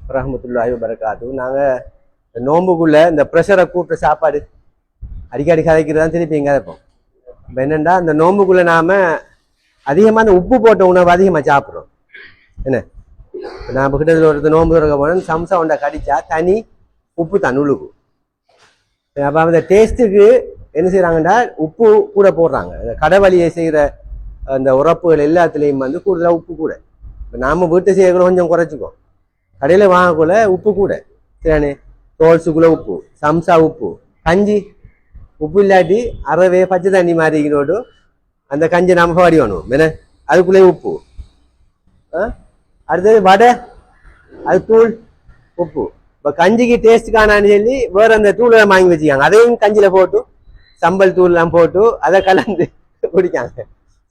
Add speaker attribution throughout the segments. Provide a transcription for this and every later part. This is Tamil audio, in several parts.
Speaker 1: வரஹ்மத்துல்லாஹி வபரகாத்துஹு. நாங்கள் நோம்புக்குள்ள இந்த ப்ரெஷரை கூட்டுற சாப்பாடு அடிக்கடி கதைக்கிறது தான் திருப்பி எங்கே இருப்போம். இப்போ என்னென்னா இந்த நோம்புக்குள்ள நாம அதிகமாக அந்த உப்பு போட்ட உணவு அதிகமாக சாப்பிட்றோம். என்ன நான் கிட்டத்தில் ஒரு நோம்பு திறக்க போனேன், சம்சா உண்டை கடிச்சா தனி உப்பு தான் உழுகும். அப்போ அந்த டேஸ்ட்டுக்கு என்ன செய்கிறாங்கன்னா உப்பு கூட போடுறாங்க. அந்த கடவழியை செய்கிற அந்த உரப்புகள் எல்லாத்துலேயும் வந்து கூடுதலாக உப்பு கூட. இப்போ நாம் வீட்டை செய்யக்கூட கொஞ்சம் குறைச்சிக்கோ, கடையில் வாங்கக்குள்ள உப்பு கூட சரியானே. ரோல்ஸுக்குள்ளே உப்பு, சம்சா உப்பு, கஞ்சி உப்பு இல்லாட்டி அறவே பச்சை தண்ணி மாறிக்கினோடு அந்த கஞ்சி நாம் பாடி வேணும் என்ன, அதுக்குள்ளே உப்பு. அடுத்தது வடை, அது தூள் உப்பு. இப்போ கஞ்சிக்கு டேஸ்ட் காணான்னு சொல்லி வேற அந்த தூளை வாங்கி வச்சுக்காங்க, அதையும் கஞ்சியில் போட்டு சம்பல் தூள்லாம் போட்டு அதை கலந்து குடிக்காங்க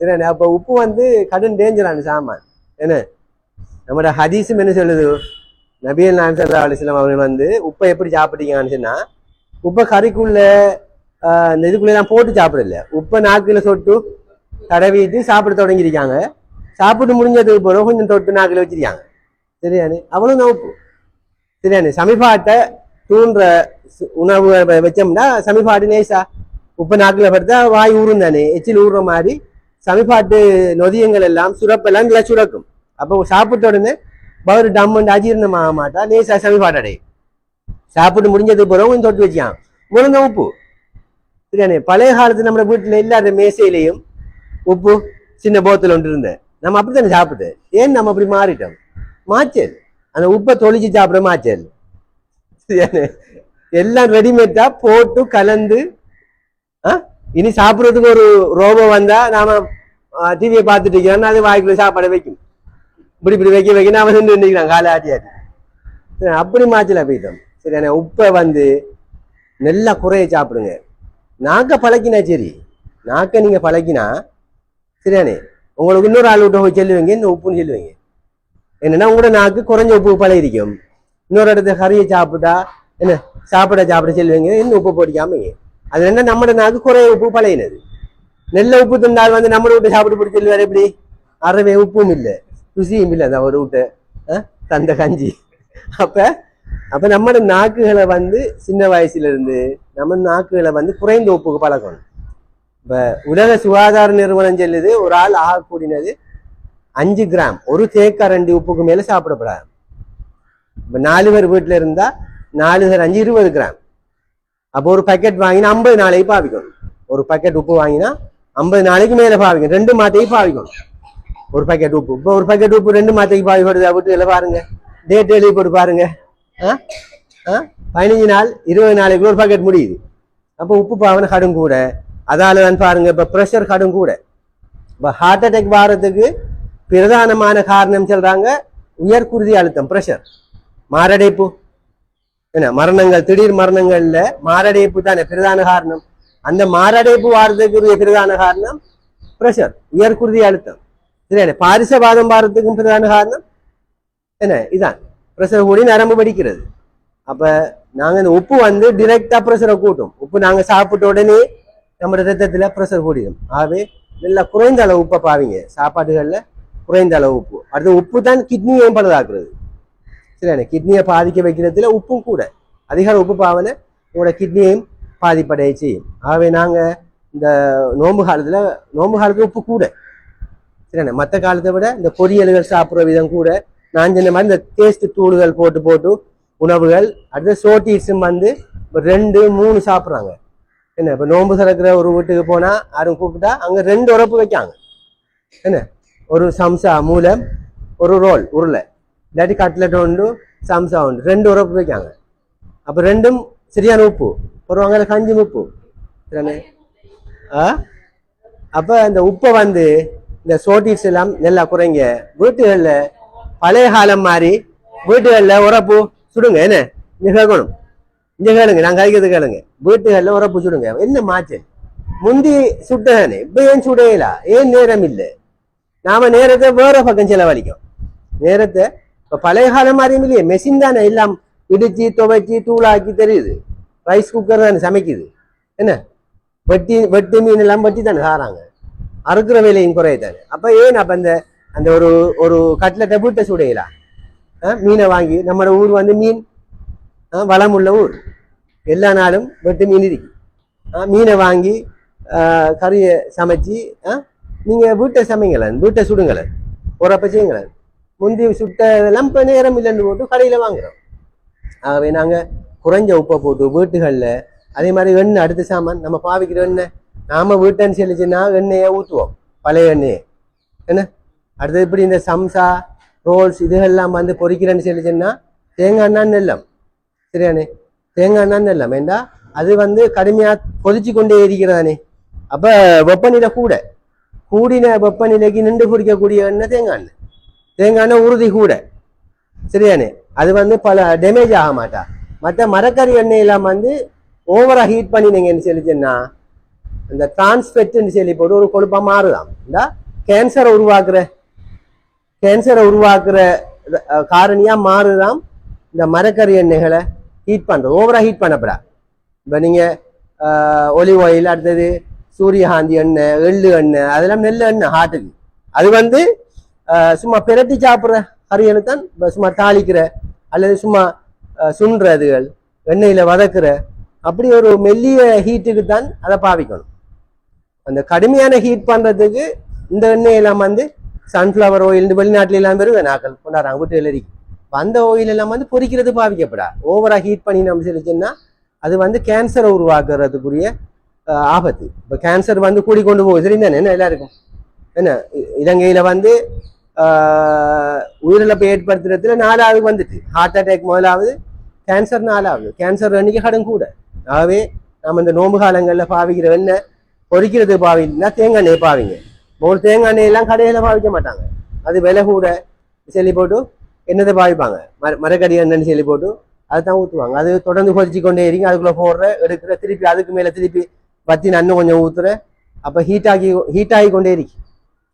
Speaker 1: சரிண்ணே. அப்போ உப்பு வந்து கடும் டேஞ்சரான சாமான் என்ன. நம்மளோட ஹதீஸும் என்ன சொல்லுது, நபியல் நாயகம் ஸல்லல்லாஹு அலைஹி வஸல்லம் அவர்கள் வந்து உப்பை எப்படி சாப்பிட்டீங்கன்னு சொன்னா, உப்பை கறிக்குள்ள இந்த இதுக்குள்ளெல்லாம் போட்டு சாப்பிடல, உப்பை நாக்கில் சொட்டு தடவிட்டு சாப்பிட தொடங்கியிருக்காங்க. சாப்பிட்டு முடிஞ்சதுக்கு பிறகு கொஞ்சம் தொட்டு நாக்கில் வச்சிருக்காங்க சரியானே. அவ்வளோதான் உப்பு சரியானே. சமிபாட்டை தூண்டுற உணவு வச்சோம்னா சமிபாட்டு நேசா உப்பு நாக்கில் படுத்தா வாய் ஊறும் தானே, எச்சில் ஊறுற மாதிரி சமிபாட்டு நொதியங்கள் எல்லாம் சுரப்பெல்லாம் இல்லை சுரக்கும். அப்போ சாப்பிட்ட உடனே பவர் டம்மண்டு அஜீர்ணம் ஆக மாட்டா, நேசா சமிபாட்டு அடையும். சாப்பிட்டு முடிஞ்சதுக்கு பிறகு கொஞ்சம் தொட்டு வச்சான் முழுந்த உப்பு சரியானே. பழைய காலத்து நம்ம வீட்டில் இல்லாத மேசையிலையும் உப்பு சின்ன போத்தில் ஒன்று இருந்தேன். நம்ம அப்படித்தானே சாப்பிட்டு, ஏன் நம்ம அப்படி மாறிட்டோம்? மாச்சல் அந்த உப்பை தொளிச்சு சாப்பிட மாச்சல் சரியானே. எல்லாம் ரெடிமேடா போட்டு கலந்து இனி சாப்பிட்றதுக்கு ஒரு ரோபோ வந்தா நாம டிவியை பார்த்துட்டு இருக்கிறோம், அது வாய்க்குள்ள சாப்பாடை வைக்கும், இப்படி இப்படி வைக்க நாம நின்று நிற்கிறான் காலை ஆட்டியாட்டி. அப்படி மாச்சல போயிட்டோம் சரியானே. உப்பை வந்து நல்லா குறைய சாப்பிடுங்க. நாக்க பழக்கினா சரி, நாக்க நீங்க பழக்கினா சரியானே. உங்களுக்கு இன்னொரு ஆள் விட்ட போய் சொல்லுவீங்க இந்த உப்புன்னு சொல்லுவீங்க. என்னன்னா உங்களோட நாக்கு குறைஞ்ச உப்பு பழகிருக்கும். இன்னொரு இடத்த கறியை சாப்பிட்டா என்ன சாப்பிட சொல்லுவீங்க, இன்னும் உப்பு போடிக்காமங்க. அது என்ன நம்மளோட நாக்கு குறைய உப்பு பழகினது. நெல்ல உப்பு திண்டால் வந்து நம்மளோட விட்டு சாப்பிட்டு பிடிச்சி சொல்லுவார் எப்படி, அறவே உப்பும் இல்லை ருசியும் இல்லை அந்த ஒரு விட்டு தந்த கஞ்சி. அப்ப நம்மளோட நாக்குகளை வந்து சின்ன வயசுல இருந்து நம்ம நாக்குகளை வந்து குறைந்த உப்புக்கு பழக்கணும். இப்ப உலக சுகாதார நிறுவனம் சொல்லுது ஒரு ஆள் ஆகக்கூடியது 5 கிராம் ஒரு தேக்கரண்டி உப்புக்கு மேல சாப்பிடப்படாது. இப்ப 4 பேர் வீட்டுல இருந்தா 4 5 20 கிராம். அப்போ ஒரு பேக்கெட் வாங்கினா 50 நாளைக்கு பாவிக்கணும். ஒரு பேக்கெட் உப்பு வாங்கினா 50 நாளைக்கு மேல பாவிக்கணும், 2 மாத்தைக்கு பாவிக்கணும் ஒரு பேக்கெட் உப்பு. இப்போ ஒரு பேக்கெட் உப்பு 2 மாத்தைக்கு பாவிப்படுது வீட்டுல பாருங்க, டேட் எழுதி போட்டு பாருங்க. 15 நாள் 20 நாளைக்கு ஒரு பேக்கெட் முடியுது. அப்போ உப்பு பாவனை கடும் கூட. அதால தான் பாருங்க இப்ப ப்ரெஷர் கடும் கூட. இப்ப ஹார்ட் அட்டாக் வாரத்துக்கு பிரதானமான காரணம் சொல்றாங்க உயர்குருதி அழுத்தம், பிரஷர், மாரடைப்பு. என்ன மரணங்கள், திடீர் மரணங்கள்ல மாரடைப்பு தானே பிரதான காரணம். அந்த மாரடைப்பு வாரத்துக்கு பிரதான காரணம் பிரஷர், உயர்குருதி அழுத்தம் சரியா. பாரிசவாதம் வாரத்துக்கும் பிரதான காரணம் என்ன, இதான் பிரஷர் கூடி நரம்பு படிக்கிறது. அப்ப நாங்க இந்த உப்பு வந்து டிரெக்டா பிரஷரை கூட்டும். உப்பு நாங்க சாப்பிட்ட உடனே நம்ம ரத்தத்துல பிரஷர் கூடிடும். ஆகவே நல்லா குறைந்த அளவு உப்பை பாவீங்க சாப்பாடுகள்ல, குறைந்த அளவு உப்பு. அடுத்து உப்பு தான் கிட்னியையும் பழுதாக்குறது சரியான. கிட்னியை பாதிக்க வைக்கிறதுல உப்பும் கூட. அதிகார உப்பு பாவனை உங்களோட கிட்னியையும் பாதிப்படைய செய்யும். ஆகவே நாங்க இந்த நோம்பு காலத்துல உப்பு கூட சரியான. மற்ற காலத்தை விட இந்த பொரியல்கள் சாப்பிட்ற விதம் கூட. நான் சொன்ன மாதிரி இந்த டேஸ்ட் தூள்கள் போட்டு உணவுகள். அடுத்து சோட்டீஸும் வந்து 2 3 சாப்பிட்றாங்க என்ன. இப்ப நோம்பு திறக்கிற ஒரு வீட்டுக்கு போனா யாரும் கூப்பிட்டா அங்க 2 உரப்பு வைக்காங்க என்ன. ஒரு சம்சா மூலம், ஒரு ரோல் உருளை, இல்லாட்டி கட்லெட் உண்டு, சம்சா உண்டு, 2 உரப்பு வைக்காங்க. அப்ப 2ம் சரியான உப்பு போடுவாங்க, கஞ்சி உப்பு சரியானே. அப்ப அந்த உப்பை வந்து இந்த சோட்டீஸ் எல்லாம் நல்லா குறைங்க. வீட்டுகள்ல பழைய காலம் மாதிரி வீட்டுகள்ல உரப்பு சுடுங்க என்ன. இங்க கேட்கணும், இங்க கேளுங்க, நாங்க கழிக்கிறது கேளுங்க. வீட்டுகள்ல உரப்பு சுடுங்க. என்ன மாச்சு, முந்தி சுட்டதானே, இப்ப ஏன் சுடையலா? ஏன் நேரம் இல்லை? நாம நேரத்தை வேற பக்கம் செலவழிக்கும். நேரத்தை இப்ப பழைய காலம் மாதிரியும் இல்லையே, மெஷின் தானே எல்லாம் இடிச்சு துவைச்சி தூளாக்கி தெரியுது. ரைஸ் குக்கர் தானே சமைக்குது என்ன. வெட்டி மீன் எல்லாம் வெட்டி தானே சாராங்க, அறுக்கிற வேலையும் குறைய தானே. அப்ப ஏன் அப்ப அந்த ஒரு கட்லெட்டை வீட்டை சுடையலாம் மீனை வாங்கி நம்ம ஊர் வந்து மீன் வளமுள்ள ஊர் எல்லா நாளும் வெட்டு மீன் இருக்கு மீனை வாங்கி கறியை சமைச்சு நீங்கள் வீட்டை சமைங்களேன் வீட்டை சுடுங்களேன் போகிறப்ப செய்யுங்களேன் முந்தி சுட்டதெல்லாம் இப்போ நேரம் இல்லைன்னு போட்டு கடையில் வாங்குகிறோம் ஆகவே நாங்கள் குறைஞ்ச உப்பை போட்டு வீட்டுகளில் அதே மாதிரி எண்ணெய் அடுத்த சாமான் நம்ம பாவிக்கிற எண்ணெய் நாம் வீட்டைன்னு சொல்லிச்சுன்னா எண்ணெயை ஊற்றுவோம் பழைய எண்ணெயை என்ன அடுத்தது இப்படி இந்த சம்சா ரோல்ஸ் இதுகெல்லாம் வந்து பொரிக்கிறேன்னு சொல்லிச்சுன்னா தேங்காய் எண்ணெய் நெல்லம் சரியானே தேங்காய் எண்ணெய் நெல்லம் ஏண்டா அது வந்து கடுமையாக கொதிச்சு கொண்டே இருக்கிறதானே அப்போ வெப்பநிலை கூடின வெப்பநிலைக்கு நின்று பிடிக்கக்கூடிய எண்ணெய் தேங்காய் எண்ணெய் உறுதி கூட சரியானே அது வந்து பல டேமேஜ் ஆக மாட்டா மற்ற மரக்கறி எண்ணெயெல்லாம் வந்து ஓவராக ஹீட் பண்ணினீங்கன்னு சொல்லிச்சுன்னா இந்த டிரான்ஸ்பெக்ட்னு சொல்லி போட்டு ஒரு கொழுப்பாக மாறுதான் இந்த கேன்சரை உருவாக்குற காரணியாக மாறுதான் இந்த மரக்கறி எண்ணெய்களை ஹீட் பண்ணுறது ஓவராக ஹீட் பண்ணப்படா இப்போ நீங்கள் ஒலிவ் ஆயில் அடுத்தது சூரியகாந்தி எண்ணெய் எள்ளு எண்ணெய் அதெல்லாம் நெல் எண்ணெய் ஹார்ட்டுக்கு அது வந்து சும்மா பிரட்டி சாப்பிட்ற கறிகளை தான் சும்மா தாளிக்கிற அல்லது சும்மா சுண்டுறதுகள் எண்ணெயில் வதக்குற அப்படி ஒரு மெல்லிய ஹீட்டுக்கு தான் அதை பாவிக்கணும் அந்த கடுமையான ஹீட் பண்ணுறதுக்கு இந்த எண்ணெயெல்லாம் வந்து சன்ஃப்ளவர் ஆயில் இந்த வெளிநாட்டில எல்லாம் வருது நாக்கள் கொண்டாடுறாங்க வீட்டு எழுதி அந்த ஆயில் எல்லாம் வந்து பொரிக்கிறது பாவிக்கப்படா ஓவராக ஹீட் பண்ணி நம்ம சொல்லிச்சுன்னா அது வந்து கேன்சரை உருவாக்குறதுக்குரிய ஆபத்து இப்போ கேன்சர் வந்து கூடிக்கொண்டு போகுது சரிந்தானே என்ன எல்லாருக்கும் என்ன இலங்கையில் வந்து உயிரிழப்பை ஏற்படுத்துறதுல 4வது வந்துட்டு ஹார்ட் அட்டாக் முதலாவது கேன்சர் 4வது கேன்சர் அன்னைக்கு கடன் கூட ஆகவே நம்ம இந்த நோம்பு காலங்களில் பாவிக்கிற எண்ணெய் பொரிக்கிறது பாவிங்கன்னா தேங்காய் எண்ணெய் பாவிங்க ஒரு தேங்காய் எண்ணெயெல்லாம் கடையில் பாவிக்க மாட்டாங்க அது விலை கூட சொல்லி போட்டு என்னதை பாவிப்பாங்க மரக்கடி எண்ணெய்னு சொல்லி போட்டு அதை தான் ஊற்றுவாங்க அது தொடர்ந்து கொதிச்சு கொண்டே இருக்கு அதுக்குள்ளே போடுற எடுக்கிற திருப்பி அதுக்கு மேலே திருப்பி பற்றி நன்னும் கொஞ்சம் ஊற்றுற அப்போ ஹீட்டாகி கொண்டே இருக்கு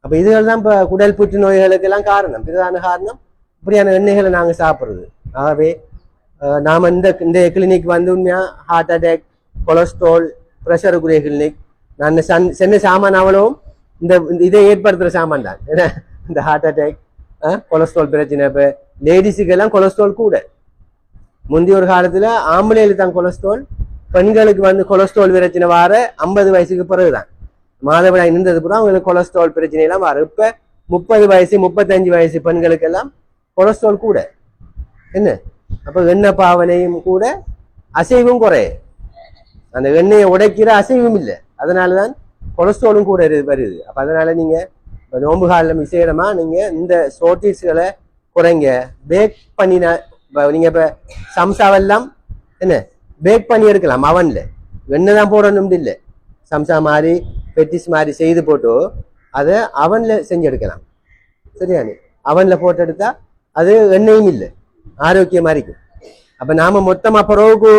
Speaker 1: அப்போ இதுகள் தான் இப்போ குடல் புற்று நோய்களுக்கெல்லாம் காரணம் பிரதான காரணம் இப்படியான எண்ணெய்களை நாங்கள் சாப்பிட்றது ஆகவே நாம் இந்த கிளினிக் வந்து உண்மையாக ஹார்ட் அட்டாக் கொலஸ்ட்ரால் ப்ரெஷருக்குரிய கிளினிக் நான் சென்னை சாமான் அவ்வளவும் இந்த இதை ஏற்படுத்துகிற சாமான் தான் ஏன்னா இந்த ஹார்ட் அட்டாக் கொலஸ்ட்ரால் பிரச்சனை இப்போ லேடிஸுக்கெல்லாம் கொலஸ்ட்ரால் கூட முந்தைய ஒரு காலத்தில் ஆம்பளையில் தான் கொலஸ்ட்ரால் பெண்களுக்கு வந்து கொலஸ்ட்ரால் பிரச்சனை வார 50 வயசுக்கு பிறகுதான் மாதவிடாய் நின்றது கூட அவங்களுக்கு கொலஸ்ட்ரால் பிரச்சனையெல்லாம் வரும் இப்போ 30 வயசு 35 வயசு பெண்களுக்கெல்லாம் கொலஸ்ட்ரால் கூட என்ன அப்போ எண்ணெய் பாவனையும் கூட அசைவும் குறைய அந்த எண்ணெயை உடைக்கிற அசைவும் இல்லை அதனால தான் கொலஸ்ட்ராலும் கூட வருது அப்போ அதனால நீங்கள் இப்போ நோம்பு காலில் விசேடமாக நீங்கள் இந்த சோட்டிஸ்களை குறைங்க பேக் பண்ணின நீங்கள் இப்போ சம்சாவெல்லாம் என்ன பேக் பண்ணி எடுக்கலாம் அவனில் எண்ணெய் தான் போடணும் இல்லை சம்சா மாதிரி பெட்டிஸ் மாதிரி செய்து போட்டு அதை அவனில் செஞ்சு எடுக்கலாம் சரியானே அவனில் போட்டு எடுத்தால் அது எண்ணெயும் இல்லை ஆரோக்கியமாக இருக்கும் அப்போ நாம் மொத்தமாக பிறகு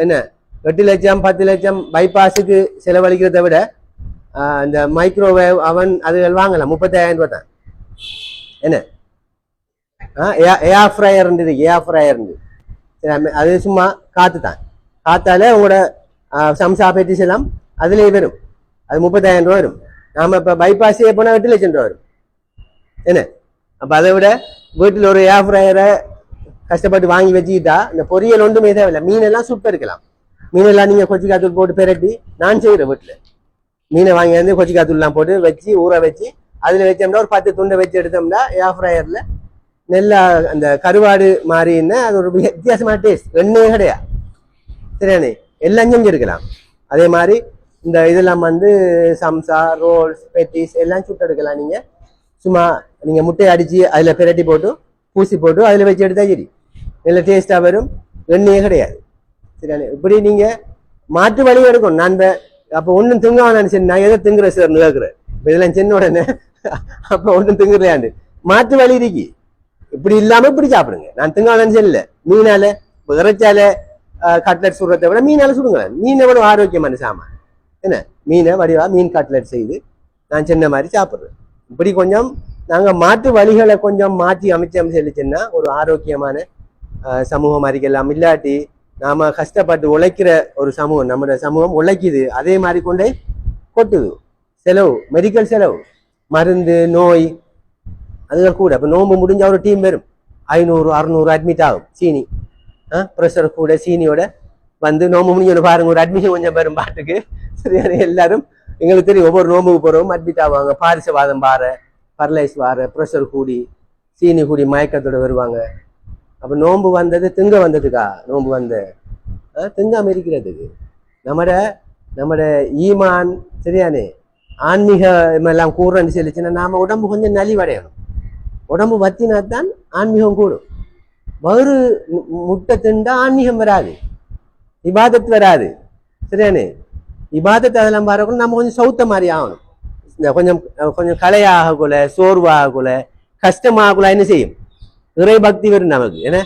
Speaker 1: என்ன 8 லட்சம் 10 லட்சம் பைபாஸுக்கு செலவழிக்கிறத விட இந்த மைக்ரோவேவ் அவன் அதுகள் வாங்கலாம் 35,000 ரூபா தான் என்ன ஏர் ஃப்ரையர் அது சும்மா காற்று தான் காத்தால உங்களோட சம்சா பெட்டிஸ் எல்லாம் அதுலேயே வரும் அது 30,000 ரூபா வரும் நாம் இப்போ பைபாஸே போனால் 8 லட்சம் ரூபா வரும் என்ன அப்போ அதை விட வீட்டில் ஒரு ஏர் ஃப்ரையரை கஷ்டப்பட்டு வாங்கி வச்சுக்கிட்டா இந்த பொரியல் ஒன்றுமே தேவையில்லை மீனெல்லாம் சுட்ட இருக்கலாம் மீனெல்லாம் நீங்கள் கொச்சிக்காத்தூள் போட்டு பெரட்டி நான் செய்கிறேன் வீட்டில் மீனை வாங்கி வந்து கொச்சிக்காத்தூள்லாம் போட்டு வச்சு ஊற வச்சு அதில் வச்சோம்னா ஒரு 10 துண்டை வச்சு எடுத்தோம்னா ஏர் ஃப்ரையரில் நெல்லா அந்த கருவாடு மாதிரின்னா அது ஒரு வித்தியாசமான டேஸ்ட் எண்ணெயே கிடையாது சரியானே எல்லாம் செஞ்சுருக்கலாம் அதே மாதிரி இந்த இதெல்லாம் வந்து சம்சா ரோல்ஸ் பெட்டிஸ் எல்லாம் சுட்டு எடுக்கலாம் நீங்கள் சும்மா நீங்கள் முட்டையை அடித்து அதில் பிரட்டி போட்டு பூசி போட்டு அதில் வச்சு எடுத்தா சரி நல்ல டேஸ்ட்டாக வரும் எண்ணெயே கிடையாது சரியானே இப்படி நீங்கள் மாற்று வழி எடுக்கணும் நான் அப்போ ஒன்றும் திங்கான்னு சரி நான் எதை திங்குறேன் சார் கேட்குறேன் இப்போ இதெல்லாம் சின்ன உடனே அப்போ ஒன்றும் திங்குறையாண்டு மாற்று வழி இருக்கு இப்படி இல்லாமல் இப்படி சாப்பிடுங்க நான் திங்கானு சொல்லல மீனால இறைச்சால கட்லெட் சுடுறதை விட மீனால சுடுங்க மீனை விட ஆரோக்கியமான சாமான் என்ன மீனை வடிவா மீன் கட்லெட் செய்து நான் சின்ன மாதிரி சாப்பிட்றேன் இப்படி கொஞ்சம் நாங்கள் மாற்று வழிகளை கொஞ்சம் மாற்றி அமைச்சோம் சொல்லிச்சுன்னா ஒரு ஆரோக்கியமான சமூகம் அறிக்கலாம் இல்லாட்டி நாம கஷ்டப்பட்டு உழைக்கிற ஒரு சமூகம் நம்மளோட சமூகம் உழைக்குது அதே மாதிரி கொண்டே கொட்டுது செலவு மெடிக்கல் செலவு மருந்து நோய் அதுகள் கூட இப்போ நோம்பு முடிஞ்ச ஒரு டீம் வரும் 500-600 அட்மிட் ஆகும் சீனி. ப்ரெஷர் கூட சீனியோட வந்து நோம்பு முடிஞ்சு பாருங்க, ஒரு அட்மிஷன் கொஞ்சம் பெரும் பாட்டுக்கு சரியான. எல்லாரும் எங்களுக்கு தெரியும், ஒவ்வொரு நோம்புக்கு போறவும் அட்மிட் ஆவாங்க. பாரிசவாதம் வார, பரலைஸ் வார, ப்ரெஷர் கூடி, சீனி கூடி மயக்கத்தோட வருவாங்க. அப்ப நோம்பு வந்தது திங்க வந்ததுக்கா? நோம்பு வந்த திங்காம இருக்கிறதுக்கு நம்மட ஈமான் சரியானே ஆன்மீகம் எல்லாம் கூடுறன்னு சொல்லிச்சுன்னா நாம உடம்பு கொஞ்சம் நலிவடையணும். உடம்பு வத்தினாத்தான் ஆன்மீகம் கூடும். வயிறு முட்டை திண்டா ஆன்மீகம் வராது, இபாதத் வராது சரியானே. இபாதத் அதெல்லாம் பாருக்கும் நம்ம கொஞ்சம் சௌத்த மாதிரி ஆகணும். இந்த கொஞ்சம் கொஞ்சம் கலையாகக்குள்ள, சோர்வாகக்குள்ள, கஷ்டமாகக்குள்ள என்ன செய்யும்? இறை பக்தி வரும் நமக்கு. ஏன்னா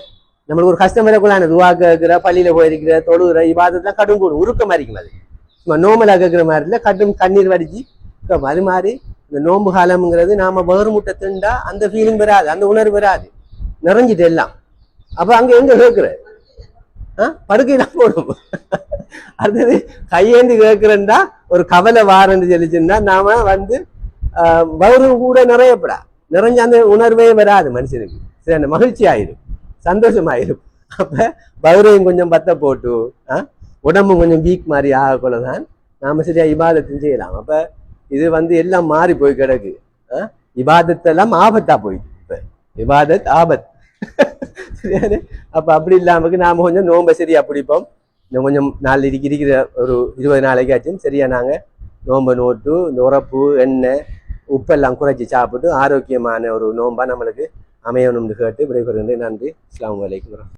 Speaker 1: நம்மளுக்கு ஒரு கஷ்டம் வரக்குள்ள துவா கேட்கிற, பள்ளியில போயிருக்கிற, தொழுகிற, இபாதத்லாம் கடும் கூடும், உருக்க மாதிரிக்கும். அது சும்மா நோம்பலா கேட்கிற மாதிரி இல்லை, கடும் கண்ணீர் வடிச்சு அது மாதிரி. இந்த நோம்பு காலம்ங்கிறது நாம வேறு முட்டை திண்டா அந்த ஃபீலிங் வராது, அந்த உணர்வு வராது, நிறைஞ்சிட்டு எல்லாம். அப்ப அங்க எங்க கேட்கிற படுக்கையெல்லாம் போடும். அடுத்தது கையேந்து கேட்கிறேன்டா ஒரு கவலை வாரன்னு சொல்லிச்சுன்னா நாம வந்து வயிறு கூட நிறையப்படா, நிறைஞ்ச அந்த உணர்வே வராது மனுஷனுக்கு. சரி, அந்த மகிழ்ச்சி ஆயிரும், சந்தோஷமாயிரும். அப்ப வயிறையும் கொஞ்சம் பத்த போட்டு உடம்பு கொஞ்சம் வீக் மாதிரி ஆகக்குள்ளதான் நாம சரியா இபாதத்தையும் செய்யலாம். அப்ப இது வந்து எல்லாம் மாறி போய் கிடக்கு. இபாதத்தெல்லாம் ஆபத்தா போயிட்டு, இப்ப இபாதத் ஆபத் சரியானே. அப்ப அப்படி இல்லாமக்கு நாம கொஞ்சம் நோம்ப சரியா பிடிப்போம். இன்னும் கொஞ்சம் நாள் இருக்கிற ஒரு 20 நாளைக்காச்சும் சரியா நாங்க நோம்ப நோட்டு இந்த உரப்பு, எண்ணெய், உப்பெல்லாம் குறைச்சி சாப்பிட்டு ஆரோக்கியமான ஒரு நோம்பா நம்மளுக்கு அமையணும்னு கேட்டு விடைபெறுகின்றேன். நன்றி. அஸ்ஸலாமு அலைக்கும்.